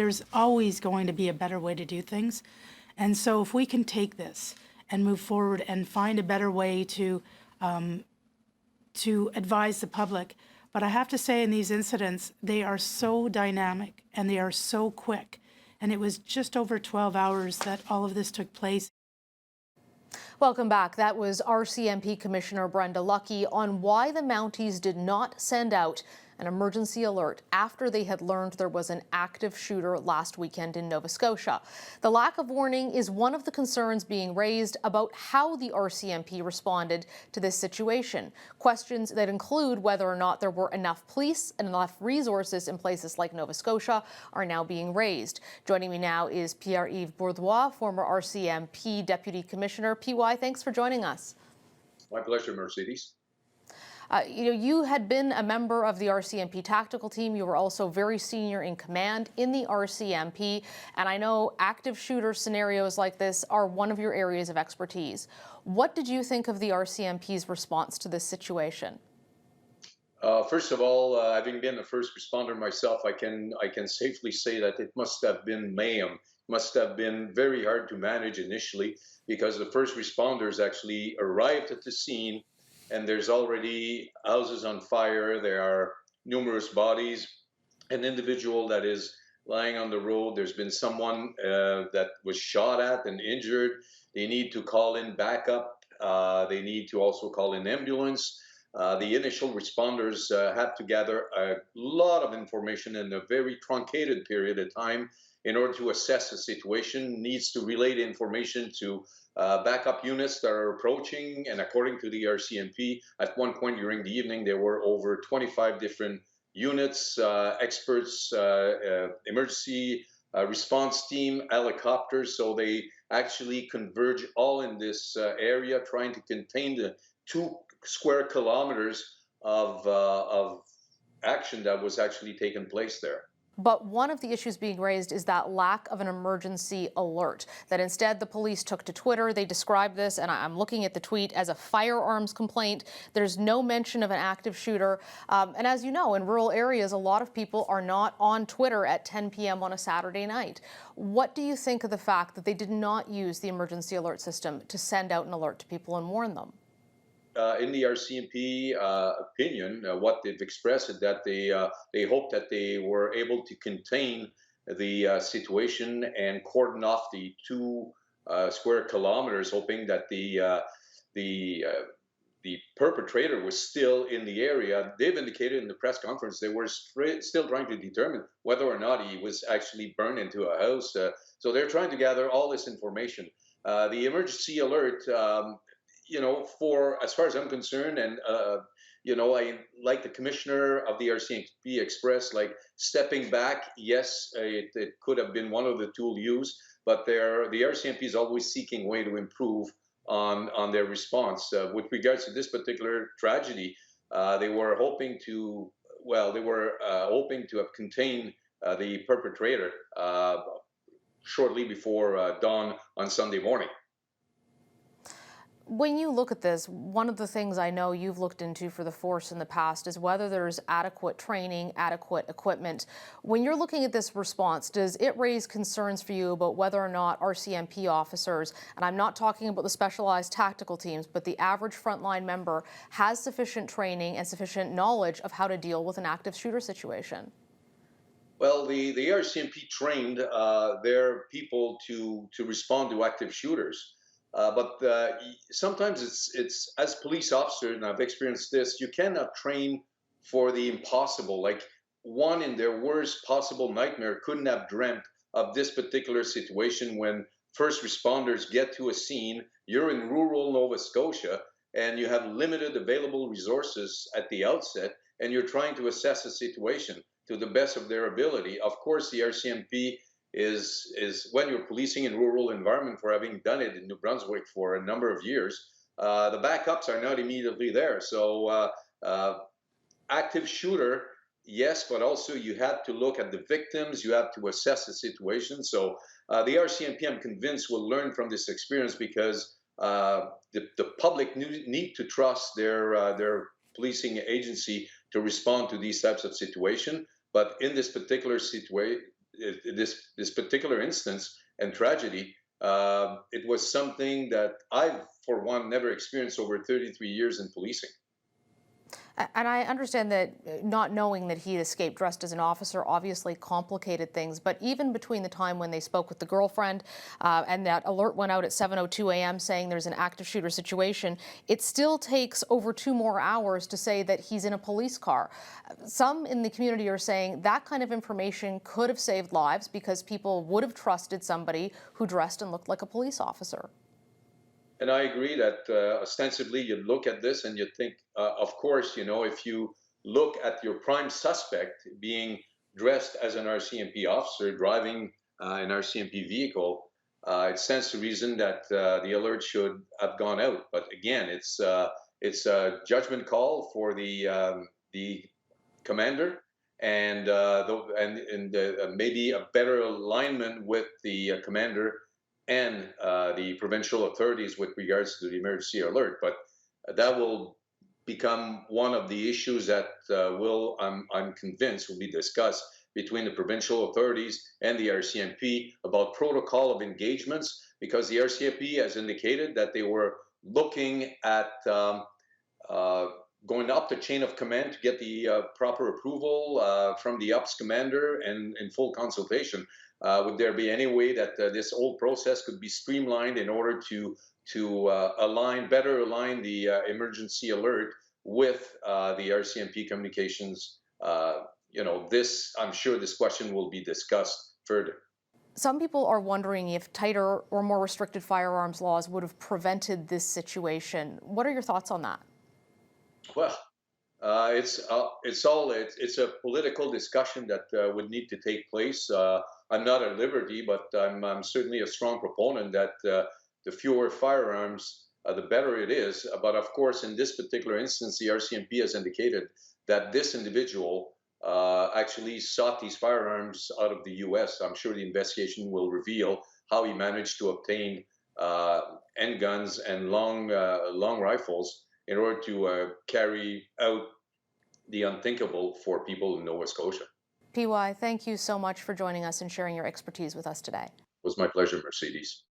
there's always going to be a better way to do things. And so if we can take this and move forward and find a better way to advise the public. But I have to say, in these incidents, they are so dynamic and they are so quick. And it was just over 12 hours that all of this took place. Welcome back. That was RCMP Commissioner Brenda Lucki on why the Mounties did not send out an emergency alert after they had learned there was an active shooter last weekend in Nova Scotia. The lack of warning is one of the concerns being raised about how the RCMP responded to this situation. Questions that include whether or not there were enough police and enough resources in places like Nova Scotia are now being raised. Joining me now is Pierre-Yves Bourduas, former RCMP Deputy Commissioner. PY, thanks for joining us. My pleasure, Mercedes. You had been a member of the RCMP tactical team. You were also very senior in command in the RCMP. And I know active shooter scenarios like this are one of your areas of expertise. What did you think of the RCMP's response to this situation? First of all, having been a first responder myself, I can safely say that it must have been mayhem. Must have been very hard to manage initially because the first responders actually arrived at the scene. And there's already houses on fire. There are numerous bodies. An individual that is lying on the road. There's been someone that was shot at and injured. They need to call in backup. They need to also call in ambulance. The initial responders had to gather a lot of information in a very truncated period of time in order to assess the situation. Needs to relay the information to backup units that are approaching, and according to the RCMP, at one point during the evening, there were over 25 different units, experts, emergency response team, helicopters, so they actually converge all in this area, trying to contain the 2 square kilometers of action that was actually taking place there. But one of the issues being raised is that lack of an emergency alert, that instead the police took to Twitter. They described this, and I'm looking at the tweet, as a firearms complaint. There's no mention of an active shooter. And as you know, in rural areas, a lot of people are not on Twitter at 10 p.m. on a Saturday night. What do you think of the fact that they did not use the emergency alert system to send out an alert to people and warn them? In the RCMP opinion, what they've expressed is that they hope that they were able to contain the situation and cordon off the 2 square kilometers, hoping that the perpetrator was still in the area. They've indicated in the press conference they were still trying to determine whether or not he was actually burned into a house. So they're trying to gather all this information. The emergency alert. For as far as I'm concerned, and I like the commissioner of the RCMP expressed, like stepping back. Yes, it could have been one of the tools used, but the RCMP is always seeking way to improve on their response. With regards to this particular tragedy, they were hoping to have contained the perpetrator shortly before dawn on Sunday morning. When you look at this, one of the things I know you've looked into for the force in the past is whether there's adequate training, adequate equipment. When you're looking at this response, does it raise concerns for you about whether or not RCMP officers, and I'm not talking about the specialized tactical teams, but the average frontline member has sufficient training and sufficient knowledge of how to deal with an active shooter situation? Well, the RCMP trained their people to respond to active shooters. But sometimes it's as police officers, and I've experienced this, you cannot train for the impossible. Like, one in their worst possible nightmare couldn't have dreamt of this particular situation when first responders get to a scene. You're in rural Nova Scotia, and you have limited available resources at the outset, and you're trying to assess the situation to the best of their ability. Of course, the RCMP is when you're policing in rural environment, for having done it in New Brunswick for a number of years, the backups are not immediately there. So active shooter, yes, but also you have to look at the victims, you have to assess the situation. So the RCMP, I'm convinced, will learn from this experience because the public need to trust their policing agency to respond to these types of situations. But in this particular situation, this particular instance and tragedy, it was something that I've, for one, never experienced over 33 years in policing. And I understand that not knowing that he escaped dressed as an officer obviously complicated things, but even between the time when they spoke with the girlfriend and that alert went out at 7:02 a.m. saying there's an active shooter situation, it still takes over 2 more hours to say that he's in a police car. Some in the community are saying that kind of information could have saved lives because people would have trusted somebody who dressed and looked like a police officer. And I agree that ostensibly you look at this and you think, of course, if you look at your prime suspect being dressed as an RCMP officer driving an RCMP vehicle, it stands to reason that the alert should have gone out. But again, it's a judgment call for the commander, and maybe a better alignment with the commander and the provincial authorities with regards to the emergency alert. But that will become one of the issues that I'm convinced, will be discussed between the provincial authorities and the RCMP about protocol of engagements, because the RCMP has indicated that they were looking at going up the chain of command to get the proper approval from the ops commander and in full consultation. Would there be any way that this whole process could be streamlined in order to better align the emergency alert with the RCMP communications? I'm sure this question will be discussed further. Some people are wondering if tighter or more restricted firearms laws would have prevented this situation. What are your thoughts on that? Well, it's a political discussion that would need to take place. I'm not at liberty, but I'm certainly a strong proponent that the fewer firearms, the better it is. But of course, in this particular instance, the RCMP has indicated that this individual actually sought these firearms out of the U.S. I'm sure the investigation will reveal how he managed to obtain handguns and long rifles in order to carry out the unthinkable for people in Nova Scotia. PY, thank you so much for joining us and sharing your expertise with us today. It was my pleasure, Mercedes.